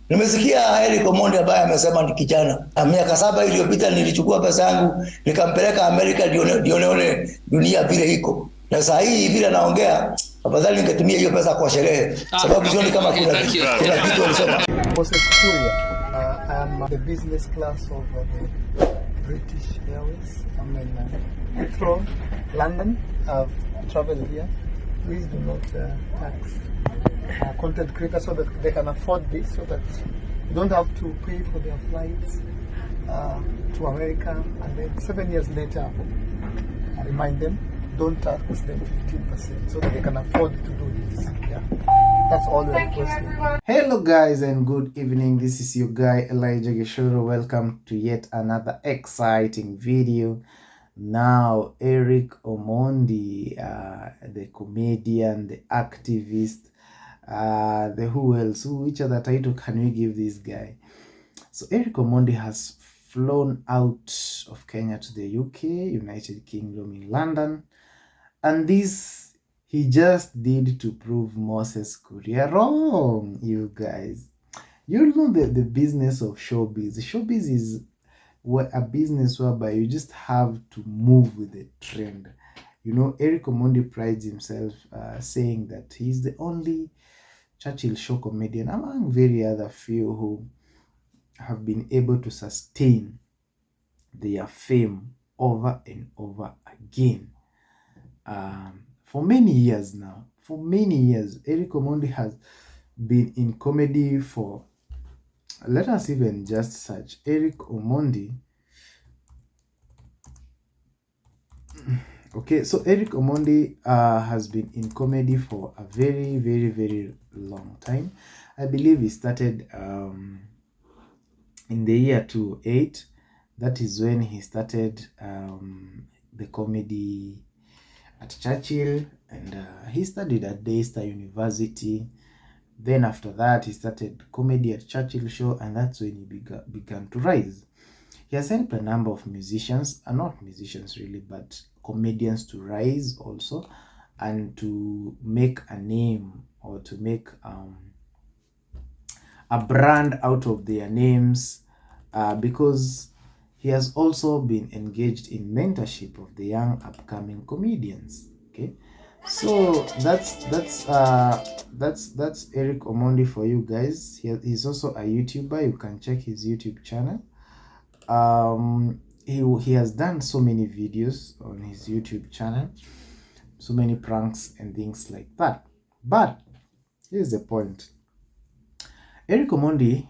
Nimesikia Eric Omondi ambaye amesema ni kijana. Miaka 7 iliyopita nilichukua pesa yangu nikampeleka Amerika dione dunia vile iko. Na sasa hii vile naongea, afadhali ningetumia hiyo pesa kwa sherehe. Sababu sioni kama kuna kitu walisema. Kuria. I'm the business class of the British Airways. I'm in Heathrow, London. I've traveled here. Please do not tax content creators so that they can afford this, so that you don't have to pay for their flights to America, and then 7 years later I remind them, don't tax them 15% so that they can afford to do this. Yeah, that's all we're requesting. Hello guys and good evening. This is your guy Elijah.gichuru. Welcome to yet another exciting video. Now Eric Omondi, the comedian, the activist, the who else, which other title can we give this guy? So Eric Omondi has flown out of Kenya to the UK, United Kingdom, in London, and this he just did to prove Moses Kuria wrong. You guys, you know the business of showbiz. Showbiz is a business whereby you just have to move with the trend. You know, Eric Omondi prides himself saying that he's the only Churchill show comedian among very other few who have been able to sustain their fame over and over again. For many years now, Eric Omondi has been in comedy for, let us even just search Eric Omondi. Okay, so Eric Omondi has been in comedy for a very long time. I believe he started in the year 2008. That is when he started the comedy at Churchill, and he studied at Daystar University. Then after that, he started comedy at Churchill show, and that's when he began to rise. He has helped a number of musicians, not musicians really, but comedians to rise also, and to make a name, or to make a brand out of their names, because he has also been engaged in mentorship of the young upcoming comedians. Okay, so that's Eric Omondi for you guys. He's also a YouTuber. You can check his YouTube channel. He has done so many videos on his YouTube channel, so many pranks and things like that. But here's the point. Eric Omondi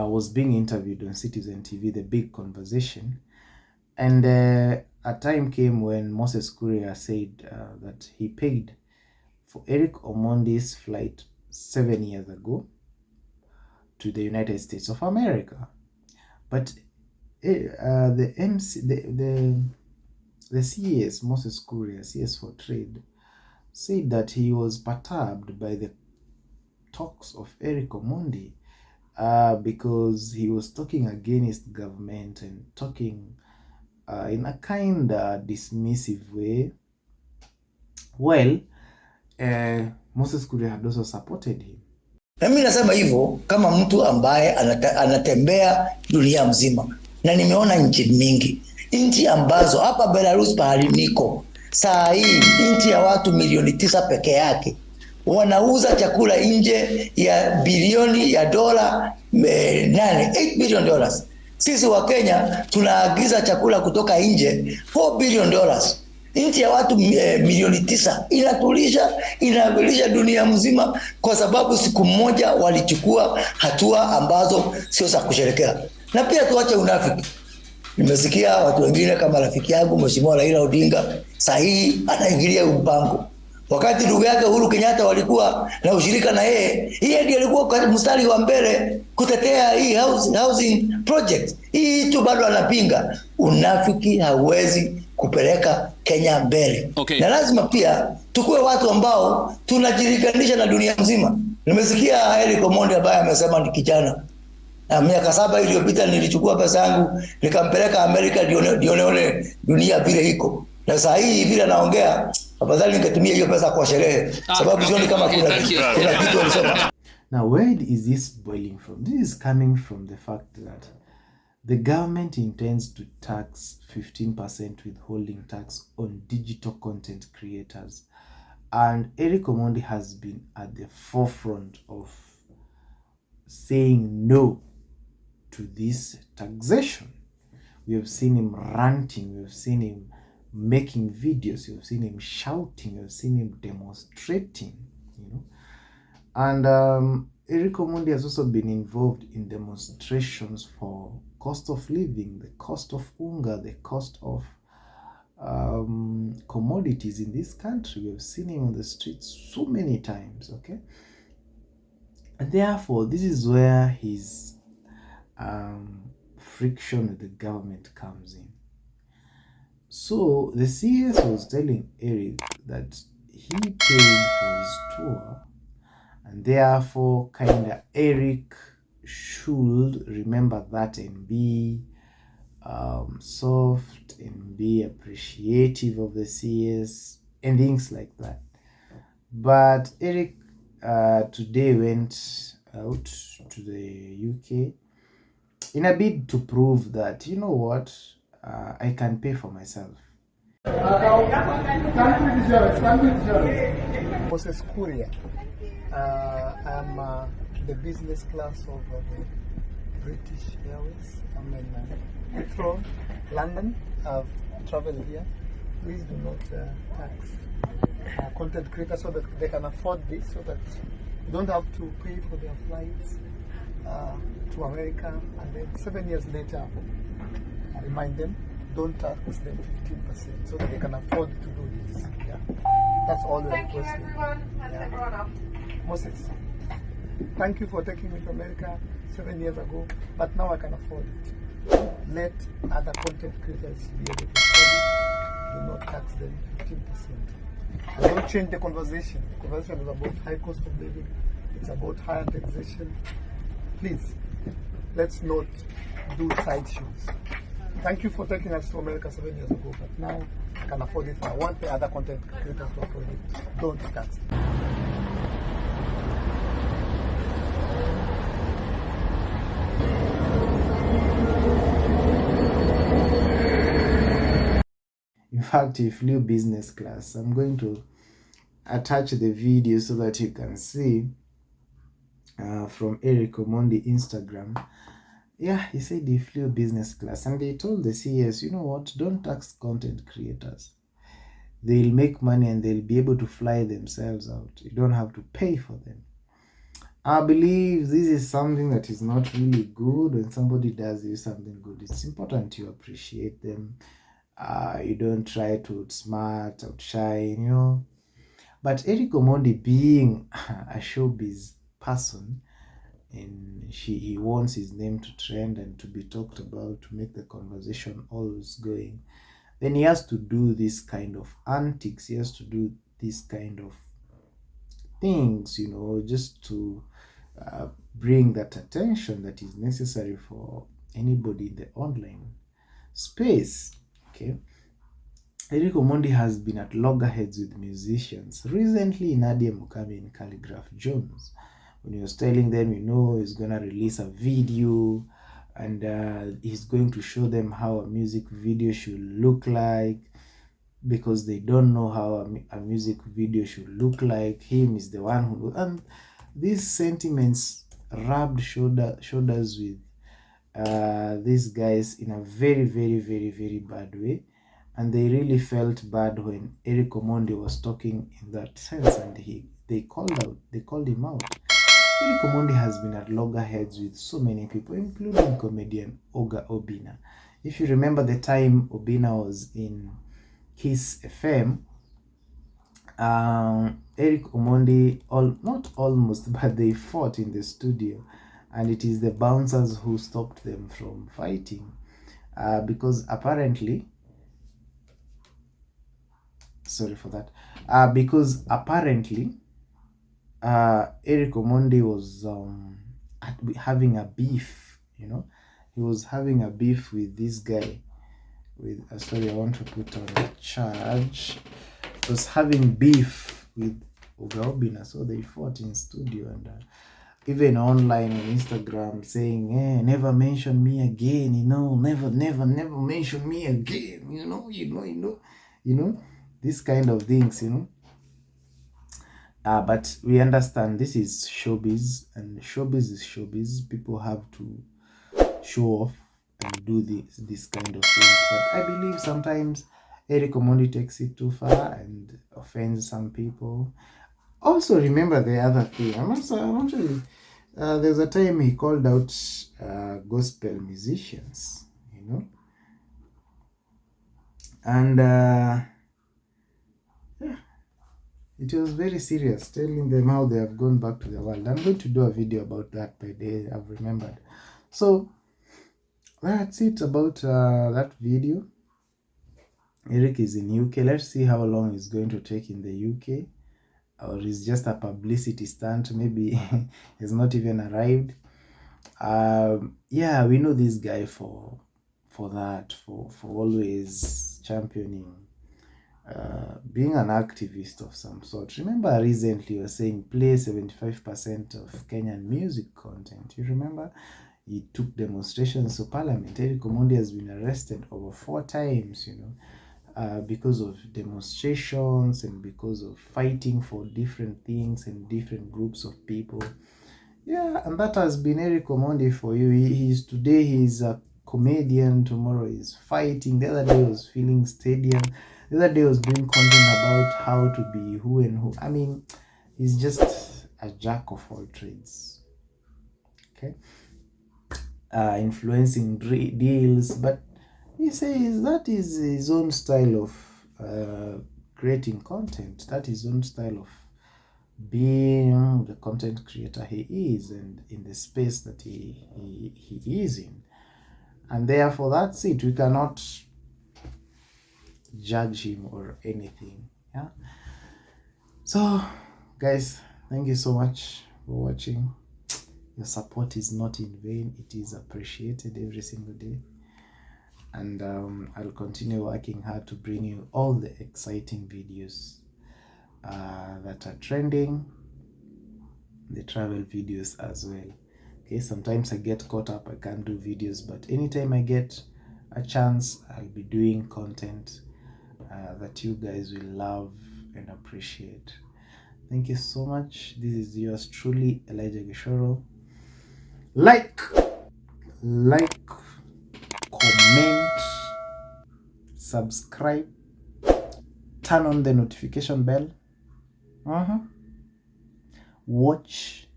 was being interviewed on Citizen TV, The Big Conversation, and a time came when Moses Kuria said that he paid for Eric Omondi's flight 7 years ago to the United States of America. But the CS, Moses Kuria, CS for Trade, said that he was perturbed by the talks of Eric Omondi because he was talking against government and talking in a kind of dismissive way. Well, Moses Kuria had also supported him. Na mimi nasema hivyo kama mtu ambaye anatembea dunia mzima, na nimeona nchi mingi, nchi ambazo hapa Belarus pahali niko saa hii, nchi ya watu milioni 9 peke yake wanauza chakula nje ya bilioni ya dola 8 billion dollars. Sisi wa Kenya tunaagiza chakula kutoka nje 4 billion dollars. Nchi ya watu milioni 9 inabilisha dunia mzima, kwa sababu siku moja walichukua hatua ambazo sio za kusherekea. Na pia tuache unafiki. Nimesikia watu wengine kama rafiki yangu Mheshimiwa Raila Odinga sahihi anaingilia mpango. Wakati ndugu yake Uhuru Kenyatta walikuwa na ushirika na yeye ndiye alikuwa kwa mstari wa mbele kutetea hii housing project. Hii tu bado anapinga. Unafiki hauwezi kupeleka Kenya mbele. Okay. Na lazima pia tukue watu ambao tunajirikanisha na dunia mzima. Nimesikia Eric Omondi ambaye amesema ni kijana. Na miaka 7 iliyopita nilichukua pesa yangu nikampeleka Amerika dione dunia vile iko. Na sasa hii vile naongea, afadhali ningetumia hiyo pesa kwa sherehe. Sababu sioni kama kuna kitu walisema. Now, where is this boiling from? This is coming from the fact that the government intends to tax 15% withholding tax on digital content creators. And Eric Omondi has been at the forefront of saying no to this taxation. We have seen him ranting, we have seen him making videos, we have seen him shouting, we have seen him demonstrating, And Eric Omondi has also been involved in demonstrations for cost of living, the cost of hunger, the cost of commodities in this country. We have seen him on the streets so many times, okay? And therefore, this is where his friction with the government comes in. So the CS was telling Eric that he paid for his tour, and therefore kinda Eric should remember that and be soft and be appreciative of the CS and things like that. But Eric today went out to the UK in a bid to prove that, you know what, I can pay for myself. Moses Kuria. I'm the business class of the British Airways. I'm in Heathrow, London. I've traveled here. Please do not tax content creators so that they can afford this, so that you don't have to pay for their flights to America, and then 7 years later, I remind them, don't tax them 15% so that they can afford to do this. Yeah, that's all we're requesting. Yeah. Moses, thank you for taking me to America 7 years ago, but now I can afford it. Let other content creators be able to afford it. Do not tax them 15%. And don't change the conversation. The conversation is about high cost of living. It's about higher taxation. Please, let's not do side shows. Thank you for taking us to America 7 years ago, but now I can afford it. I want the other content creators to afford it. Don't tax. In fact, he flew business class. I'm going to attach the video so that you can see from Eric Omondi Instagram. Yeah, he said he flew business class, and they told the CS, you know what, don't tax content creators. They'll make money and they'll be able to fly themselves out. You don't have to pay for them. I believe this is something that is not really good. When somebody does you something good, it's important to appreciate them. You don't try to outsmart, outshine, But Eric Omondi, being a showbiz person, and he wants his name to trend and to be talked about, to make the conversation always going, then he has to do this kind of antics. He has to do this kind of things, just to bring that attention that is necessary for anybody in the online space. Okay, Eric Omondi has been at loggerheads with musicians. Recently, Nadia Mukami and Calligraph Jones, when he was telling them, he's gonna release a video and he's going to show them how a music video should look like, because they don't know how a music video should look like. Him is the one who, and these sentiments rubbed shoulders with these guys in a very, very, very, very bad way, and they really felt bad when Eric Omondi was talking in that sense, and they called him out. Eric Omondi has been at loggerheads with so many people, including comedian Oga Obina. If you remember the time Obina was in Kiss FM, Eric Omondi, not almost, but they fought in the studio, and it is the bouncers who stopped them from fighting, because apparently, Eric Omondi was having a beef, he was having a beef with this guy, I want to put on the charge. Was having beef with Oga Obina, so they fought in studio, and even online on Instagram saying, never mention me again, never mention me again, this kind of things, but we understand this is showbiz, and showbiz is showbiz. People have to show off and do this kind of things. But I believe sometimes Eric Omondi takes it too far and offends some people. Also, remember the other thing. I'm actually there's a time he called out gospel musicians, and it was very serious, telling them how they have gone back to the world. I'm going to do a video about that by day. I've remembered. So that's it about that video. Eric is in UK. Let's see how long it's going to take in the UK, or it's just a publicity stunt. Maybe he's not even arrived. Yeah, we know this guy for that, for always championing, being an activist of some sort. Remember recently you were saying play 75% of Kenyan music content. You remember? He took demonstrations to parliament. Eric Omondi has been arrested over 4 times, because of demonstrations and because of fighting for different things and different groups of people. Yeah, and that has been Eric Omondi for you. Today he's a comedian, tomorrow he's fighting. The other day he was filling stadium. The other day he was doing content about how to be who and who. I mean, he's just a jack of all trades. Okay, influencing deals, but he says that is his own style of creating content. That is his own style of being the content creator he is, and in the space that he is in. And therefore, that's it. We cannot judge him or anything. Yeah. So, guys, thank you so much for watching. Your support is not in vain. It is appreciated every single day. And I'll continue working hard to bring you all the exciting videos that are trending, the travel videos as well. Okay, sometimes I get caught up, I can't do videos, but anytime I get a chance, I'll be doing content that you guys will love and appreciate. Thank you so much. This is yours truly, Elijah.gichuru. Like, comment, subscribe, turn on the notification bell. Watch,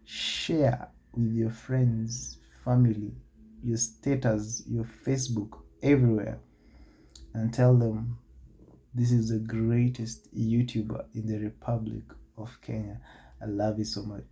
share with your friends, family, your status, your Facebook, everywhere, and tell them this is the greatest YouTuber in the Republic of Kenya. I love you so much.